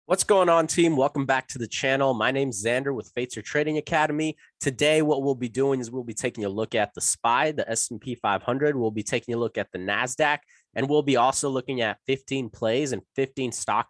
What's going on, team? Welcome back to the channel. My name's Xander with Fates Trading Academy. Today, what we'll be doing is we'll be taking a look at the Spy, the S&P 500. We'll be taking a look at the NASDAQ, and we'll be also looking at 15 plays and 15 stock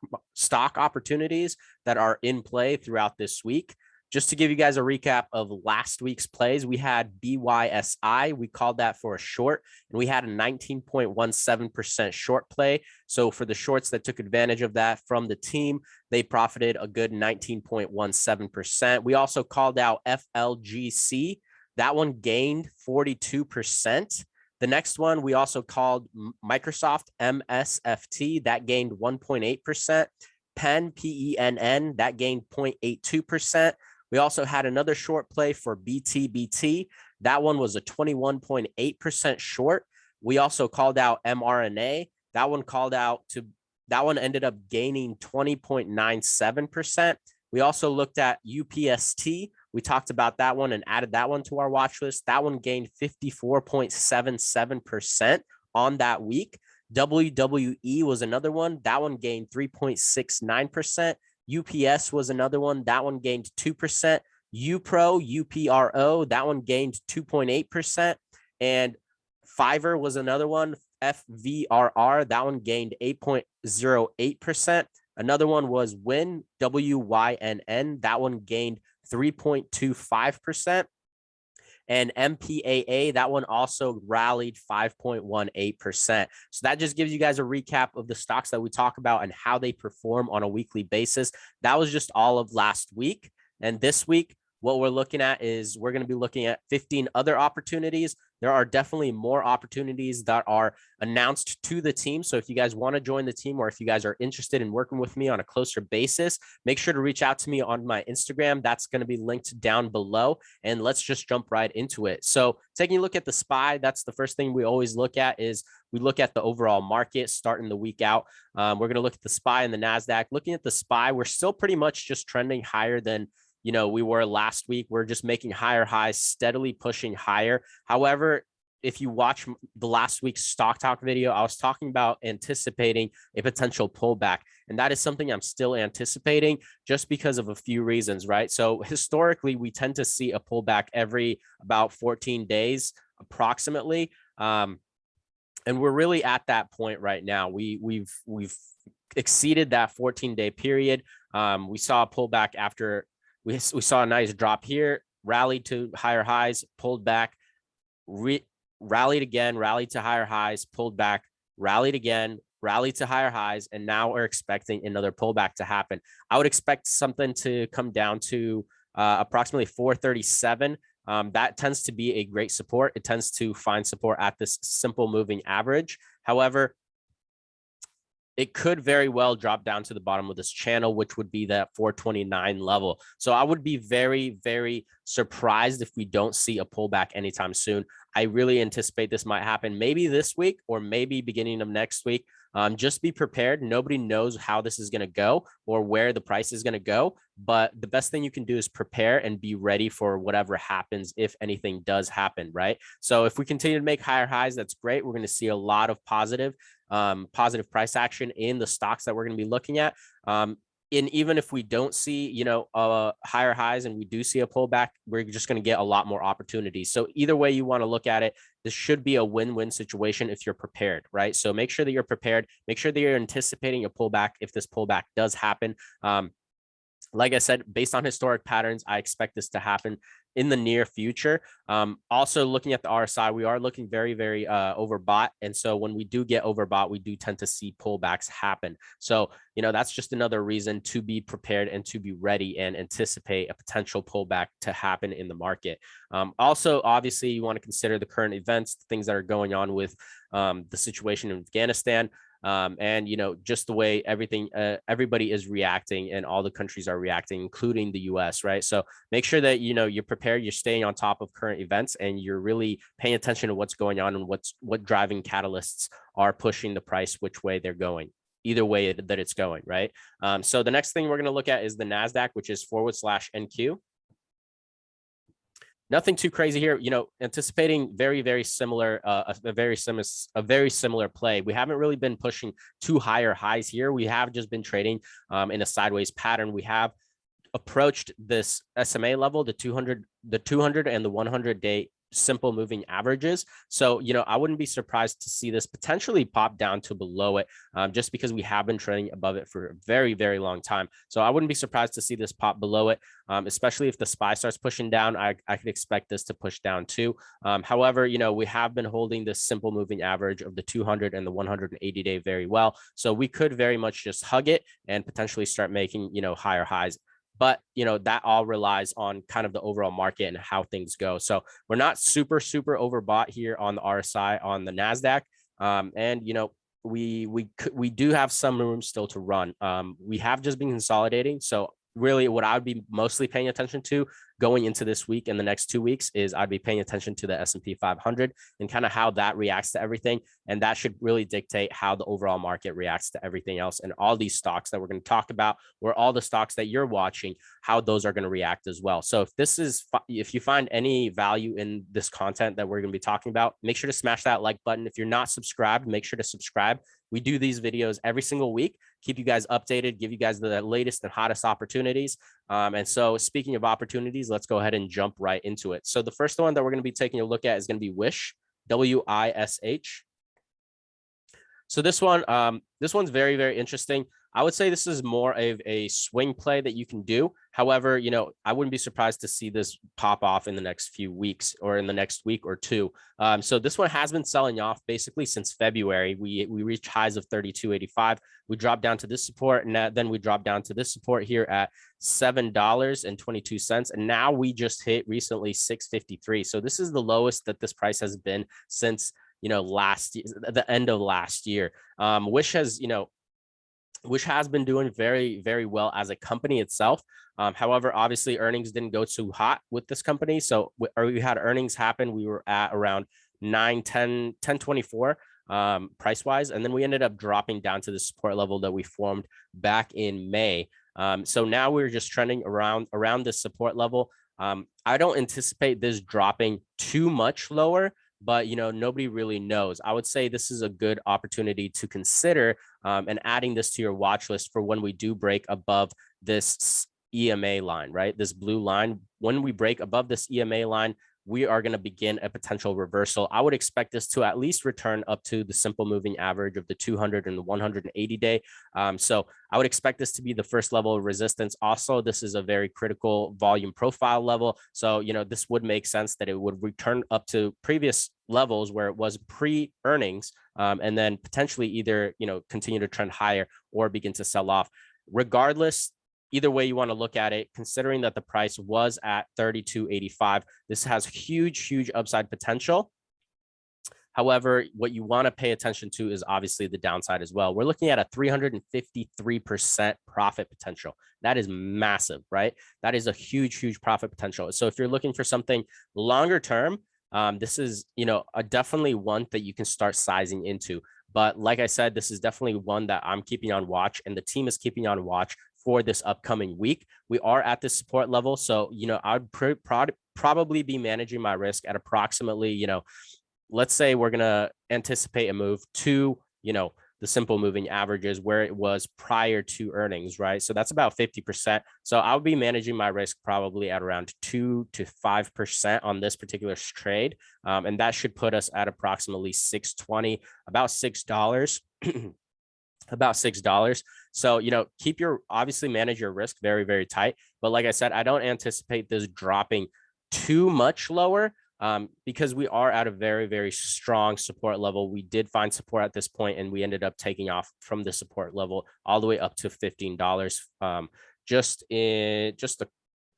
opportunities that are in play throughout this week. Just to give you guys a recap of last week's plays, we had BYSI. We called that for a short, and we had a 19.17% short play. So for the shorts that took advantage of that from the team, they profited a good 19.17%. We also called out FLGC. That one gained 42%. The next one, we also called Microsoft MSFT. That gained 1.8%. PENN, PENN, that gained 0.82%. We also had another short play for BTBT. That one was a 21.8% short. We also called out mRNA. That one ended up gaining 20.97%. We also looked at UPST. We talked about that one and added that one to our watch list. That one gained 54.77% on that week. WWE was another one. That one gained 3.69%. UPS was another one. That one gained 2%. UPRO, that one gained 2.8%. And Fiverr was another one. FVRR, that one gained 8.08%. Another one was WYNN, WYNN. That one gained 3.25%. And MPAA, that one also rallied 5.18%. So that just gives you guys a recap of the stocks that we talk about and how they perform on a weekly basis. That was just all of last week. And this week, what we're looking at is we're going to be looking at 15 other opportunities. There are definitely more opportunities that are announced to the team. So if you guys want to join the team, or if you guys are interested in working with me on a closer basis, make sure to reach out to me on my Instagram. That's going to be linked down below. And let's just jump right into it. So taking a look at the SPY, that's the first thing we always look at is we look at the overall market starting the week out. We're going to look at the SPY and the NASDAQ. Looking at the SPY, we're still pretty much just trending higher than we were last week. We're just making higher highs, steadily pushing higher. However, if you watch the last week's stock talk video, I was talking about anticipating a potential pullback. And that is something I'm still anticipating just because of a few reasons, right? So historically, we tend to see a pullback every about 14 days, approximately. And we're really at that point right now. We've exceeded that 14-day period. We saw a pullback after we saw a nice drop here, rallied to higher highs, pulled back, rallied again, rallied to higher highs, pulled back, rallied again, rallied to higher highs, and now we're expecting another pullback to happen. I would expect something to come down to approximately 437. That tends to be a great support. It tends to find support at this simple moving average. However, it could very well drop down to the bottom of this channel, which would be that 429 level. So I would be very, very surprised if we don't see a pullback anytime soon. I really anticipate this might happen maybe this week or maybe beginning of next week. Just be prepared. Nobody knows how this is going to go or where the price is going to go. But the best thing you can do is prepare and be ready for whatever happens if anything does happen, right? So if we continue to make higher highs, that's great. We're going to see a lot of positive price action in the stocks that we're going to be looking at. And even if we don't see, higher highs and we do see a pullback, we're just going to get a lot more opportunities. So either way you want to look at it, this should be a win-win situation if you're prepared, right? So make sure that you're prepared. Make sure that you're anticipating a pullback if this pullback does happen. Like I said, based on historic patterns, I expect this to happen in the near future. Also looking at the RSI, we are looking very, very overbought. And so when we do get overbought, we do tend to see pullbacks happen. So, that's just another reason to be prepared and to be ready and anticipate a potential pullback to happen in the market. Also, obviously, you want to consider the current events, things that are going on with the situation in Afghanistan. And just the way everybody is reacting and all the countries are reacting, including the US, right? So make sure that you're prepared, you're staying on top of current events, and you're really paying attention to what's going on and what driving catalysts are pushing the price which way they're going, either way that it's going, right? So the next thing we're going to look at is the NASDAQ, which is /NQ. Nothing too crazy here, anticipating very similar, a very similar play. We haven't really been pushing too higher highs here. We have just been trading in a sideways pattern. We have approached this SMA level, the 200 and the 100-day simple moving averages. So, I wouldn't be surprised to see this potentially pop down to below it, just because we have been trading above it for a very long time. So I wouldn't be surprised to see this pop below it, especially if the Spce starts pushing down. I could expect this to push down too. However, we have been holding this simple moving average of the 200 and the 180-day very well. So we could very much just hug it and potentially start making, higher highs. But, that all relies on kind of the overall market and how things go. So we're not super overbought here on the RSI, on the NASDAQ. And, we do have some room still to run. We have just been consolidating. So really what I would be mostly paying attention to going into this week and the next 2 weeks is I'd be paying attention to the S&P 500 and kind of how that reacts to everything. And that should really dictate how the overall market reacts to everything else. And all these stocks that we're going to talk about, or all the stocks that you're watching, how those are going to react as well. So if you find any value in this content that we're going to be talking about, make sure to smash that like button. If you're not subscribed, make sure to subscribe. We do these videos every single week, keep you guys updated, give you guys the latest and hottest opportunities. And so speaking of opportunities, let's go ahead and jump right into it. So the first one that we're going to be taking a look at is going to be Wish, WISH. So this one's very interesting. I would say this is more of a swing play that you can do. However, I wouldn't be surprised to see this pop off in the next few weeks or in the next week or two. So this one has been selling off basically since February. We reached highs of 32.85. We dropped down to this support, and then we dropped down to this support here at $7.22. And now we just hit recently $6.53. So this is the lowest that this price has been since the end of last year. Wish has been doing very well as a company itself. However, obviously earnings didn't go too hot with this company. So we had earnings happen. We were at around 10.24 price wise. And then we ended up dropping down to the support level that we formed back in May. So now we're just trending around this support level. I don't anticipate this dropping too much lower, but nobody really knows. I would say this is a good opportunity to consider and adding this to your watch list for when we do break above this EMA line, right? This blue line. When we break above this EMA line, we are going to begin a potential reversal. I would expect this to at least return up to the simple moving average of the 200 and the 180-day. So I would expect this to be the first level of resistance. Also, this is a very critical volume profile level. So, this would make sense that it would return up to previous levels where it was pre-earnings, and then potentially either, continue to trend higher or begin to sell off. Regardless, either way you want to look at it, considering that the price was at 32.85, this has huge upside potential. However, what you want to pay attention to is obviously the downside as well. We're looking at a 353% profit potential. That is massive, right? That is a huge profit potential. So if you're looking for something longer term, this is, definitely one that you can start sizing into. But like I said, this is definitely one that I'm keeping on watch, and the team is keeping on watch for this upcoming week. We are at this support level. So, I'd probably be managing my risk at approximately, let's say we're going to anticipate a move to, the simple moving averages where it was prior to earnings, right? So that's about 50%. So I'll be managing my risk probably at around 2 to 5% on this particular trade. And that should put us at approximately 620, about $6. About $6. So, obviously manage your risk very tight. But like I said, I don't anticipate this dropping too much lower, because we are at a very strong support level. We did find support at this point, and we ended up taking off from the support level all the way up to $15,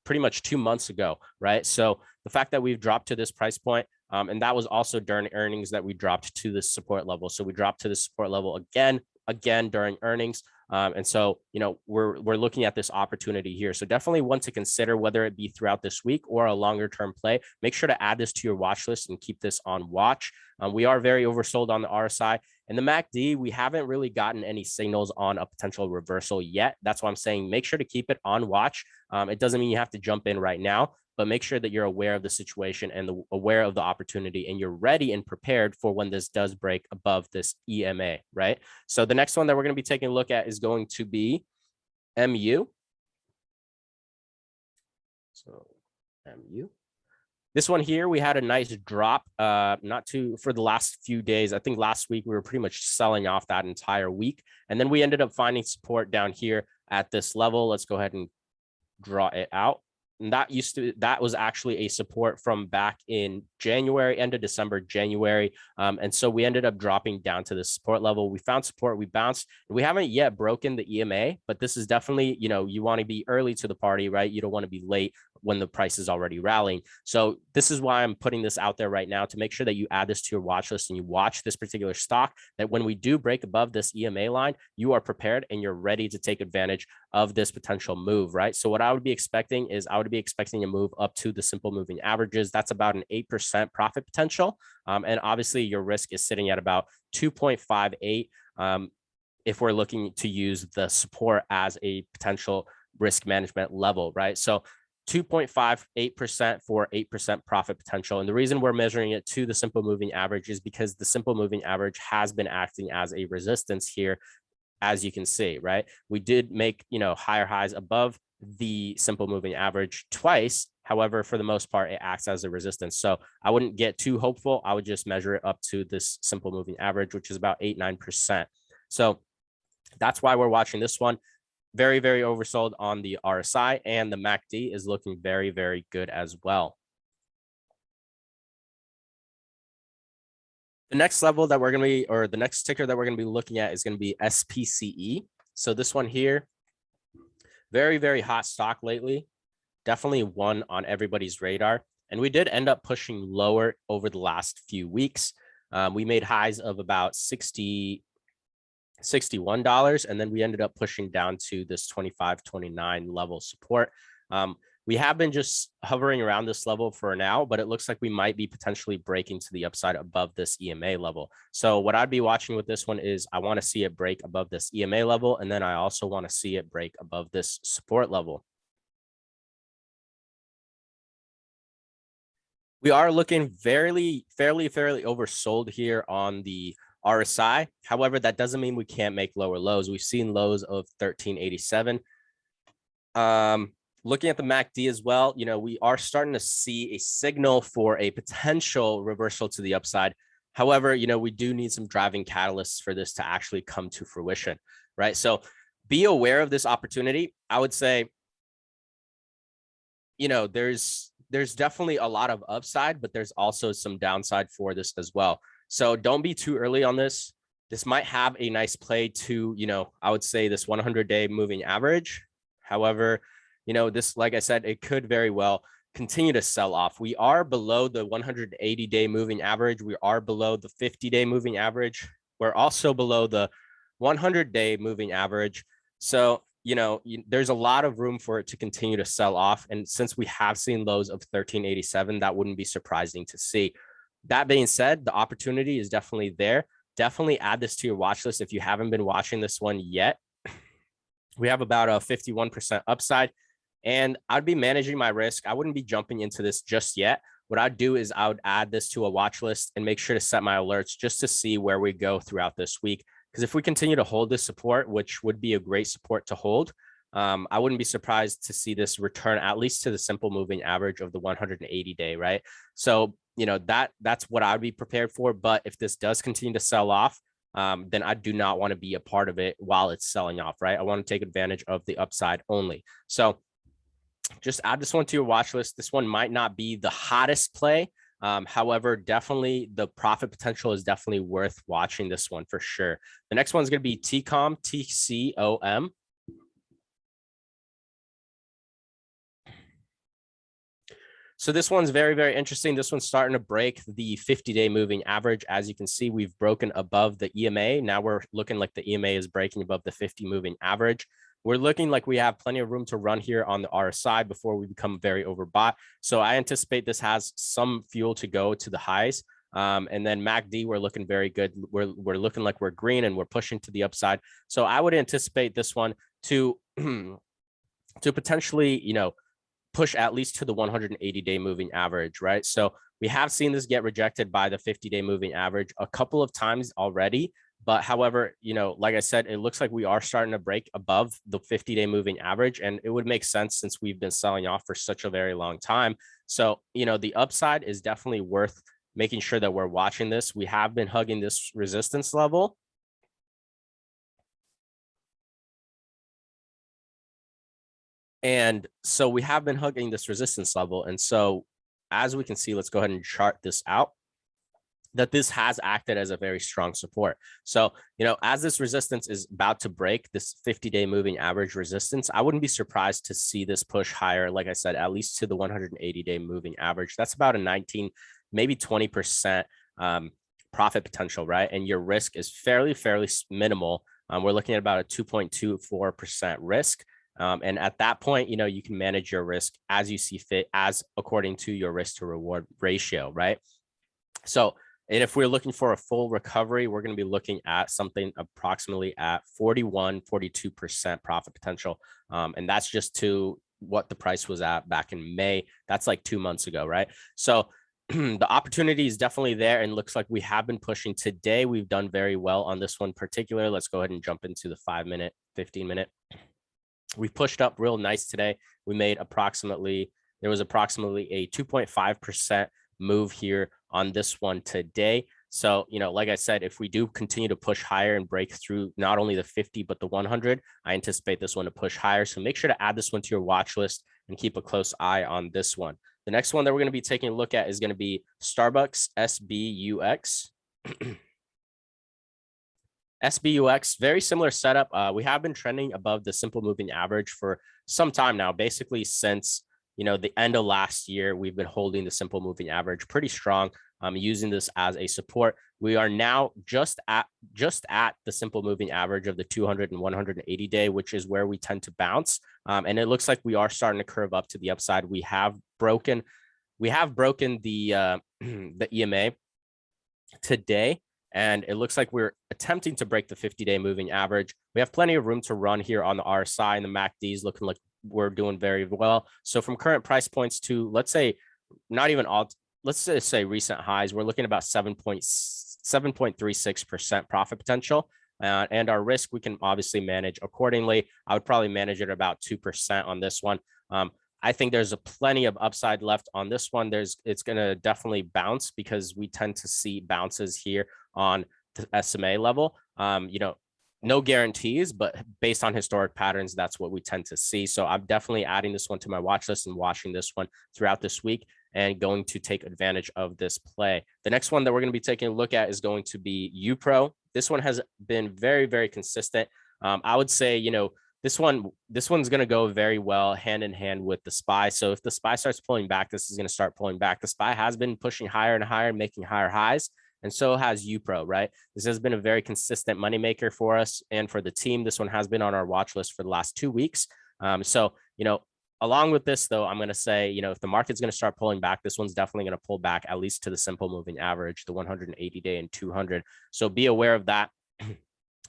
pretty much 2 months ago, right? So the fact that we've dropped to this price point, and that was also during earnings that we dropped to the support level. So we dropped to the support level again during earnings. And so, we're looking at this opportunity here. So definitely one to consider, whether it be throughout this week or a longer term play. Make sure to add this to your watch list and keep this on watch. We are very oversold on the RSI and the MACD. We haven't really gotten any signals on a potential reversal yet. That's why I'm saying make sure to keep it on watch. It doesn't mean you have to jump in right now, but make sure that you're aware of the situation and aware of the opportunity, and you're ready and prepared for when this does break above this EMA, right? So the next one that we're going to be taking a look at is going to be MU. So MU. This one here, we had a nice drop, for the last few days. I think last week we were pretty much selling off that entire week. And then we ended up finding support down here at this level. Let's go ahead and draw it out. And that was actually a support from back in January, end of December, January. And so we ended up dropping down to the support level. We found support, we bounced. We haven't yet broken the EMA, but this is definitely, you want to be early to the party, right? You don't want to be late when the price is already rallying. So this is why I'm putting this out there right now, to make sure that you add this to your watch list and you watch this particular stock, that when we do break above this EMA line, you are prepared and you're ready to take advantage of this potential move, right? So what I would be expecting is a move up to the simple moving averages. That's about an 8% profit potential. And obviously your risk is sitting at about 2.58 if we're looking to use the support as a potential risk management level, right? So 2.58% for 8% profit potential. And the reason we're measuring it to the simple moving average is because the simple moving average has been acting as a resistance here, as you can see, right? We did make, higher highs above the simple moving average twice. However, for the most part, it acts as a resistance. So I wouldn't get too hopeful. I would just measure it up to this simple moving average, which is about 8-9%. So that's why we're watching this one. Very, very oversold on the RSI, and the MACD is looking very, very good as well. The next level that we're going to be, or the next ticker that we're going to be looking at is going to be SPCE. So this one here, very, very hot stock lately. Definitely one on everybody's radar. And we did end up pushing lower over the last few weeks. We made highs of about $61, and then we ended up pushing down to this 25-29 level support. We have been just hovering around this level for now, but it looks like we might be potentially breaking to the upside above this EMA level. So what I'd be watching with this one is I want to see it break above this EMA level, and then I also want to see it break above this support level. We are looking fairly oversold here on the RSI. However, that doesn't mean we can't make lower lows. We've seen lows of 1387. Looking at the MACD as well, we are starting to see a signal for a potential reversal to the upside. However, we do need some driving catalysts for this to actually come to fruition, right? So be aware of this opportunity. I would say, there's definitely a lot of upside, but there's also some downside for this as well. So don't be too early on this. This might have a nice play to, I would say this 100-day moving average. However, this, like I said, it could very well continue to sell off. We are below the 180-day moving average. We are below the 50-day moving average. We're also below the 100-day moving average. So, there's a lot of room for it to continue to sell off. And since we have seen lows of 1387, that wouldn't be surprising to see. That being said, the opportunity is definitely there. Definitely add this to your watch list if you haven't been watching this one yet. We have about a 51% upside, and I'd be managing my risk. I wouldn't be jumping into this just yet. What I'd do is I would add this to a watch list and make sure to set my alerts just to see where we go throughout this week. Because if we continue to hold this support, which would be a great support to hold, I wouldn't be surprised to see this return at least to the simple moving average of the 180-day, right? So, that's what I would be prepared for. But if this does continue to sell off, then I do not want to be a part of it while it's selling off, right? I want to take advantage of the upside only. So just add this one to your watch list. This one might not be the hottest play. However, definitely the profit potential is definitely worth watching this one for sure. The next one is going to be TCOM, TCOM. So this one's very, very interesting. This one's starting to break the 50-day moving average. As you can see, we've broken above the EMA. Now we're looking like the EMA is breaking above the 50 moving average. We're looking like we have plenty of room to run here on the RSI before we become very overbought. So I anticipate this has some fuel to go to the highs. And then MACD, we're looking very good. We're looking like we're green and we're pushing to the upside. So I would anticipate this one to potentially, push at least to the 180-day moving average, right? So we have seen this get rejected by the 50-day moving average a couple of times already. But however, like I said, it looks like we are starting to break above the 50-day moving average, and it would make sense since we've been selling off for such a very long time. So, the upside is definitely worth making sure that we're watching this. We have been hugging this resistance level. And so we have been hugging this resistance level. And so as we can see, let's go ahead and chart this out, that this has acted as a very strong support. So, as this resistance is about to break this 50-day moving average resistance, I wouldn't be surprised to see this push higher, like I said, at least to the 180-day moving average. That's about a 19, maybe 20% profit potential, right? And your risk is fairly minimal. We're looking at about a 2.24% risk. And at that point, you can manage your risk as you see fit, as according to your risk to reward ratio, right? So, and if we're looking for a full recovery, we're going to be looking at something approximately at 42% profit potential. And that's just to what the price was at back in May. That's like 2 months ago, right? So the opportunity is definitely there, and looks like we have been pushing today. We've done very well on this one particular. Let's go ahead and jump into the 5-minute, 15-minute. We pushed up real nice today. We made there was approximately a 2.5% move here on this one today. So, like I said, if we do continue to push higher and break through not only the 50, but the 100, I anticipate this one to push higher. So make sure to add this one to your watch list and keep a close eye on this one. The next one that we're going to be taking a look at is going to be Starbucks SBUX. SBUX, very similar setup. We have been trending above the simple moving average for some time now, basically since the end of last year. We've been holding the simple moving average pretty strong, using this as a support. We are now just at the simple moving average of the 200 and 180 day, which is where we tend to bounce. And it looks like we are starting to curve up to the upside. We have broken the the EMA today. And it looks like we're attempting to break the 50-day moving average. We have plenty of room to run here on the RSI, and the MACD is looking like we're doing very well. So from current price points to, let's say, let's just say recent highs, we're looking at about 7.36% profit potential. And our risk, we can obviously manage accordingly. I would probably manage it about 2% on this one. I think there's plenty of upside left on this one. It's going to definitely bounce because we tend to see bounces here on the SMA level. No guarantees, but based on historic patterns, that's what we tend to see. So I'm definitely adding this one to my watch list and watching this one throughout this week and going to take advantage of this play. The next one that we're going to be taking a look at is going to be UPRO. This one has been very consistent. I would say, this one's going to go very well hand in hand with the SPY. So if the SPY starts pulling back, this is going to start pulling back. The SPY has been pushing higher and higher, making higher highs. And so has UPRO, right? This has been a very consistent moneymaker for us and for the team. This one has been on our watch list for the last 2 weeks. So, along with this, though, I'm going to say, if the market's going to start pulling back, this one's definitely going to pull back at least to the simple moving average, the 180-day and 200. So be aware of that.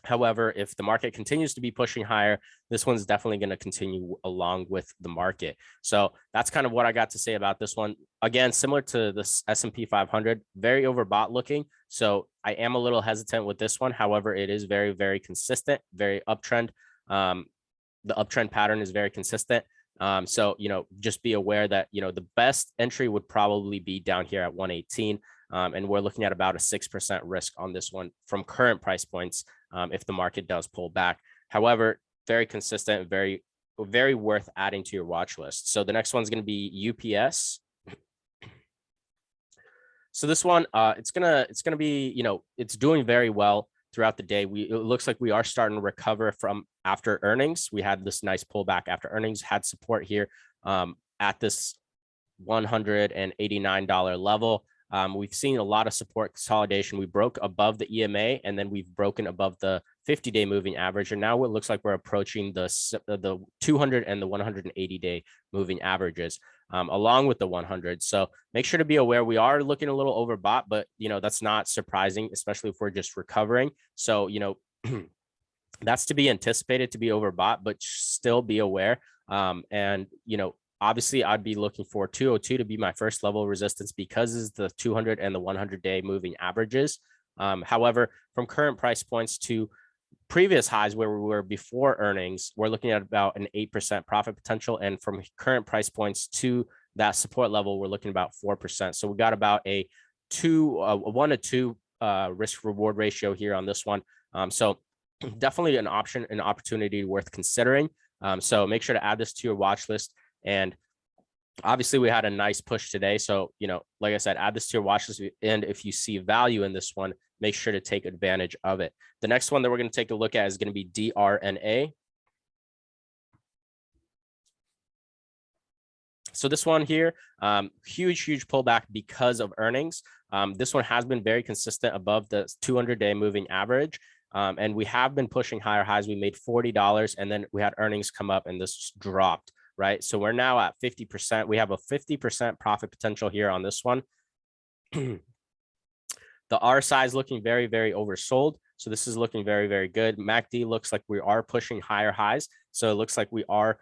However, if the market continues to be pushing higher, this one's definitely going to continue along with the market. So that's kind of what I got to say about this one. Again, similar to the S&P 500, very overbought looking. So I am a little hesitant with this one. However, it is very consistent, very uptrend. The uptrend pattern is very consistent. So, just be aware that, the best entry would probably be down here at 118. And we're looking at about a 6% risk on this one from current price points if the market does pull back. However, very consistent, very worth adding to your watch list. So the next one's going to be UPS. So this one, it's gonna be, it's doing very well throughout the day. It looks like we are starting to recover from after earnings. We had this nice pullback after earnings, had support here at this $189 level. We've seen a lot of support consolidation. We broke above the EMA, and then we've broken above the 50-day moving average. And now it looks like we're approaching the 200 and the 180-day moving averages, along with the 100. So make sure to be aware. We are looking a little overbought, but that's not surprising, especially if we're just recovering. So that's to be anticipated to be overbought, but still be aware. And Obviously, I'd be looking for 202 to be my first level of resistance because it's the 200 and the 100-day moving averages. However, from current price points to previous highs where we were before earnings, we're looking at about an 8% profit potential. And from current price points to that support level, we're looking about 4%. So we got about a 1 to 2 risk reward ratio here on this one. So definitely an option, an opportunity worth considering. So make sure to add this to your watch list. And obviously we had a nice push today. So, like I said, add this to your watch list. And if you see value in this one, make sure to take advantage of it. The next one that we're going to take a look at is going to be DRNA. So this one here, huge pullback because of earnings. This one has been very consistent above the 200-day moving average. And we have been pushing higher highs. We made $40 and then we had earnings come up and this dropped, right? So we're now at 50%. We have a 50% profit potential here on this one. The RSI is looking very oversold. So this is looking very good. MACD looks like we are pushing higher highs. So it looks like we are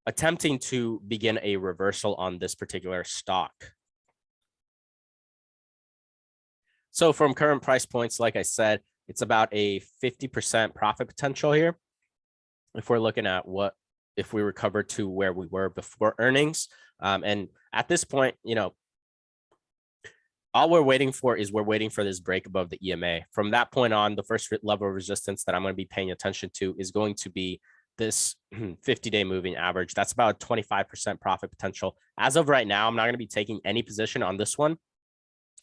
attempting to begin a reversal on this particular stock. So from current price points, like I said, it's about a 50% profit potential here. If we're looking at if we recover to where we were before earnings. And at this point, all we're waiting for is this break above the EMA. From that point on, the first level of resistance that I'm going to be paying attention to is going to be this 50-day moving average. That's about a 25% profit potential. As of right now, I'm not going to be taking any position on this one.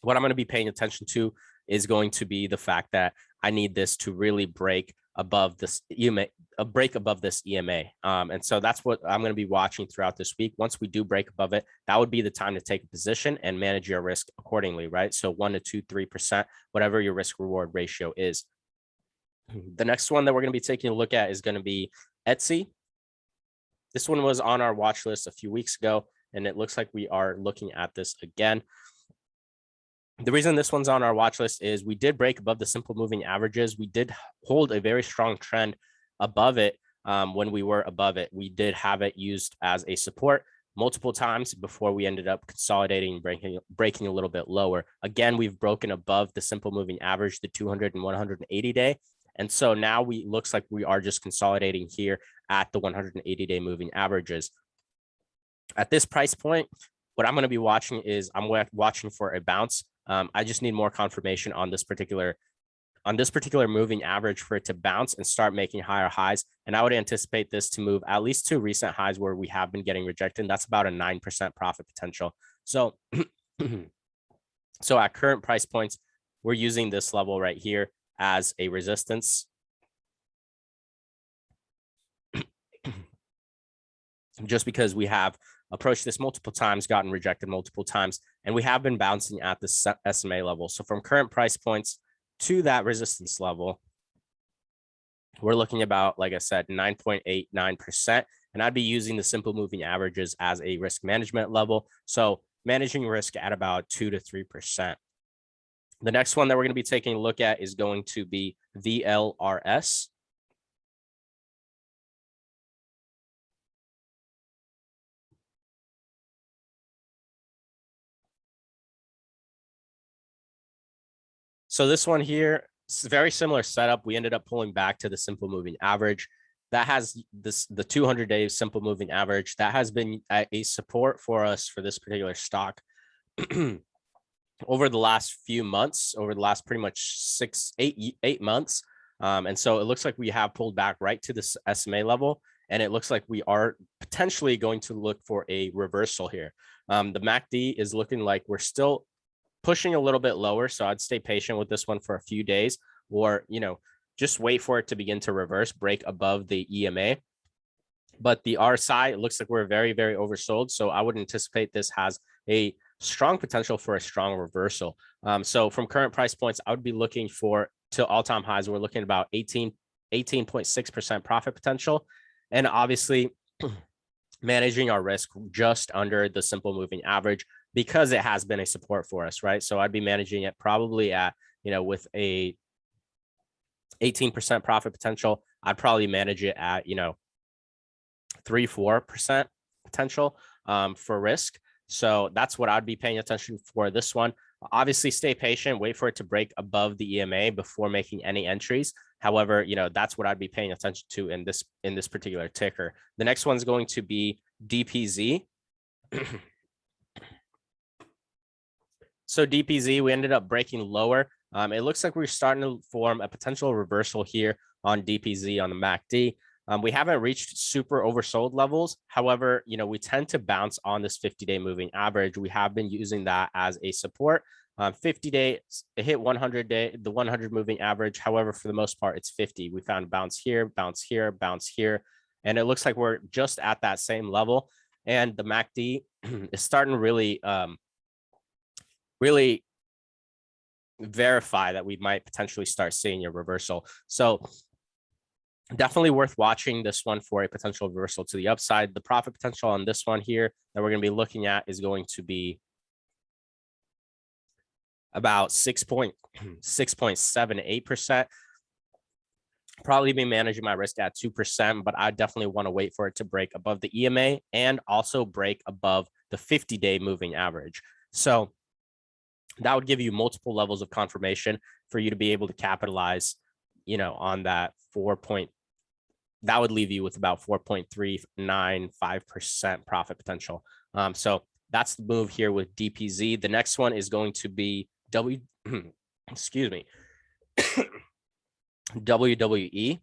What I'm going to be paying attention to is going to be the fact that I need this to really break above this EMA, and so that's what I'm going to be watching throughout this week. Once we do break above it, that would be the time to take a position and manage your risk accordingly, right? So 1 to 2, 3%, whatever your risk reward ratio is. The next one that we're going to be taking a look at is going to be Etsy. This one was on our watch list a few weeks ago, and it looks like we are looking at this again. The reason this one's on our watch list is we did break above the simple moving averages. We did hold a very strong trend above it. When we were above it, we did have it used as a support multiple times before we ended up consolidating, breaking a little bit lower. Again, we've broken above the simple moving average, the 200 and 180 day. And so now looks like we are just consolidating here at the 180-day moving averages. At this price point, what I'm going to be watching is I'm watching for a bounce. I just need more confirmation on this particular moving average for it to bounce and start making higher highs. And I would anticipate this to move at least to recent highs where we have been getting rejected. That's about a 9% profit potential. So, so at current price points, we're using this level right here as a resistance. Just because we have approached this multiple times, gotten rejected multiple times, and we have been bouncing at the SMA level. So from current price points to that resistance level, we're looking about, like I said, 9.89%. And I'd be using the simple moving averages as a risk management level. So managing risk at about 2 to 3%. The next one that we're going to be taking a look at is going to be VLRS. So this one here, very similar setup. We ended up pulling back to the simple moving average. That has the 200-day simple moving average. That has been a support for us for this particular stock over the last few months, over the last pretty much 8 months. And so it looks like we have pulled back right to this SMA level. And it looks like we are potentially going to look for a reversal here. The MACD is looking like we're still pushing a little bit lower. So I'd stay patient with this one for a few days, or, just wait for it to begin to reverse, break above the EMA. But the RSI, it looks like we're very oversold. So I would anticipate this has a strong potential for a strong reversal. So from current price points, I would be looking to all-time highs. We're looking at about 18.6% profit potential. And obviously managing our risk just under the simple moving average, because it has been a support for us, right? So I'd be managing it probably at, with a 18% profit potential. I'd probably manage it at, 3-4% potential. for risk. So that's what I'd be paying attention for this one. Obviously, stay patient, wait for it to break above the EMA before making any entries. However, that's what I'd be paying attention to in this particular ticker. The next one's going to be DPZ. So DPZ, we ended up breaking lower. It looks like we're starting to form a potential reversal here on DPZ on the MACD. We haven't reached super oversold levels. However, we tend to bounce on this 50-day moving average. We have been using that as a support. 50-day, it hit 100-day, the 100 moving average. However, for the most part, it's 50. We found bounce here, bounce here, bounce here. And it looks like we're just at that same level. And the MACD is starting to really verify that we might potentially start seeing a reversal. So definitely worth watching this one for a potential reversal to the upside. The profit potential on this one here that we're going to be looking at is going to be about 6.78%. Probably be managing my risk at 2%, but I definitely want to wait for it to break above the EMA and also break above the 50-day moving average. So that would give you multiple levels of confirmation for you to be able to capitalize, on that that would leave you with about 4.395% profit potential. So that's the move here with DPZ. The next one is going to be WWE.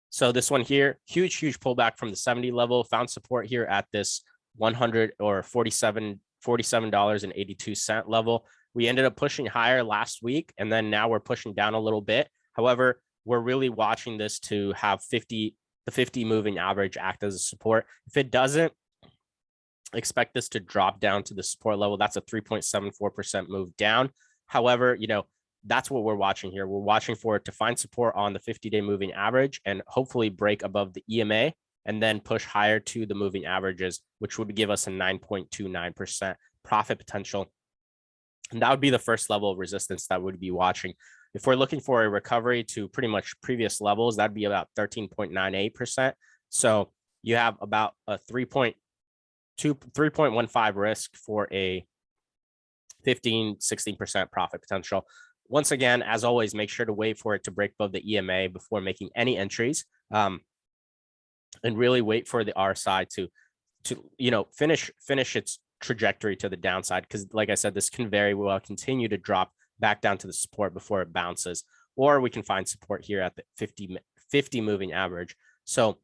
So this one here, huge pullback from the 70 level, found support here at this 100 or $47.82 level. We ended up pushing higher last week, and then now we're pushing down a little bit. However, we're really watching this to have the 50 moving average act as a support. If it doesn't, expect this to drop down to the support level. That's a 3.74% move down. However, that's what we're watching here. We're watching for it to find support on the 50-day moving average and hopefully break above the EMA and then push higher to the moving averages, which would give us a 9.29% profit potential. And that would be the first level of resistance that we'd be watching. If we're looking for a recovery to pretty much previous levels, that'd be about 13.98%. So you have about a 3.15 risk for a 16% profit potential. Once again, as always, make sure to wait for it to break above the EMA before making any entries, and really wait for the RSI to finish its trajectory to the downside. Because like I said, this can very well continue to drop back down to the support before it bounces, or we can find support here at the 50 moving average. So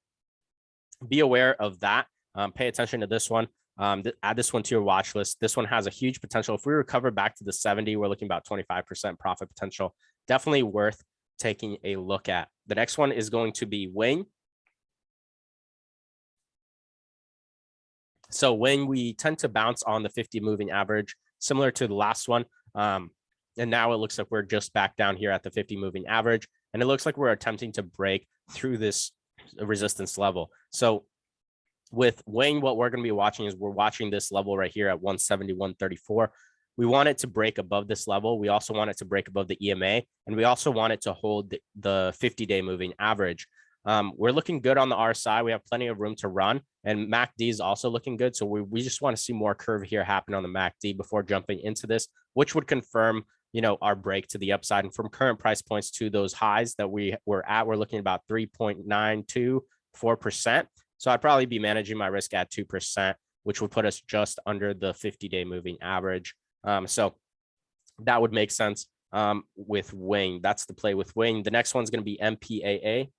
be aware of that. Pay attention to this one. Add this one to your watch list. This one has a huge potential. If we recover back to the 70, we're looking about 25% profit potential. Definitely worth taking a look at. The next one is going to be Wing. So when we tend to bounce on the 50 moving average, similar to the last one, and now it looks like we're just back down here at the 50 moving average, and it looks like we're attempting to break through this resistance level. So with Wing, what we're going to be watching is we're watching this level right here at 171.34. We want it to break above this level. We also want it to break above the EMA, and we also want it to hold the 50-day moving average. We're looking good on the RSI. We have plenty of room to run, and MACD is also looking good. So we just want to see more curve here happen on the MACD before jumping into this, which would confirm, our break to the upside. And from current price points to those highs that we're looking at about 3.924%. So I'd probably be managing my risk at 2%, which would put us just under the 50-day moving average. So that would make sense with Wing. That's the play with Wing. The next one's going to be MPAA.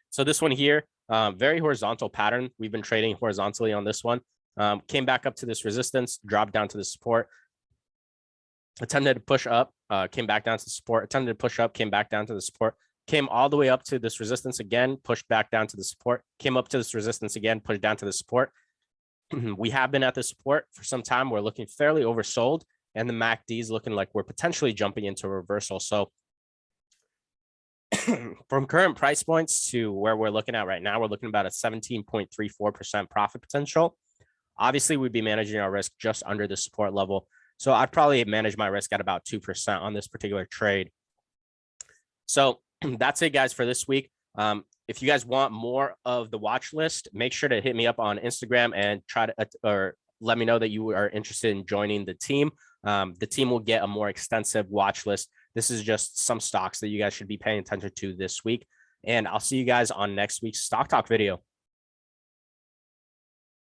So this one here, very horizontal pattern. We've been trading horizontally on this one. Came back up to this resistance, dropped down to the support, attempted to push up, came back down to the support, attempted to push up, came back down to the support, came all the way up to this resistance again, pushed back down to the support, came up to this resistance again, pushed down to the support. We have been at the support for some time. We're looking fairly oversold, and the MACD is looking like we're potentially jumping into a reversal. So from current price points to where we're looking at right now, we're looking about a 17.34% profit potential. Obviously, we'd be managing our risk just under the support level. So I'd probably manage my risk at about 2% on this particular trade. So that's it, guys, for this week. if you guys want more of the watch list, make sure to hit me up on Instagram and try to or let me know that you are interested in joining the team. The team will get a more extensive watch list. This is just some stocks that you guys should be paying attention to this week. And I'll see you guys on next week's Stock Talk video.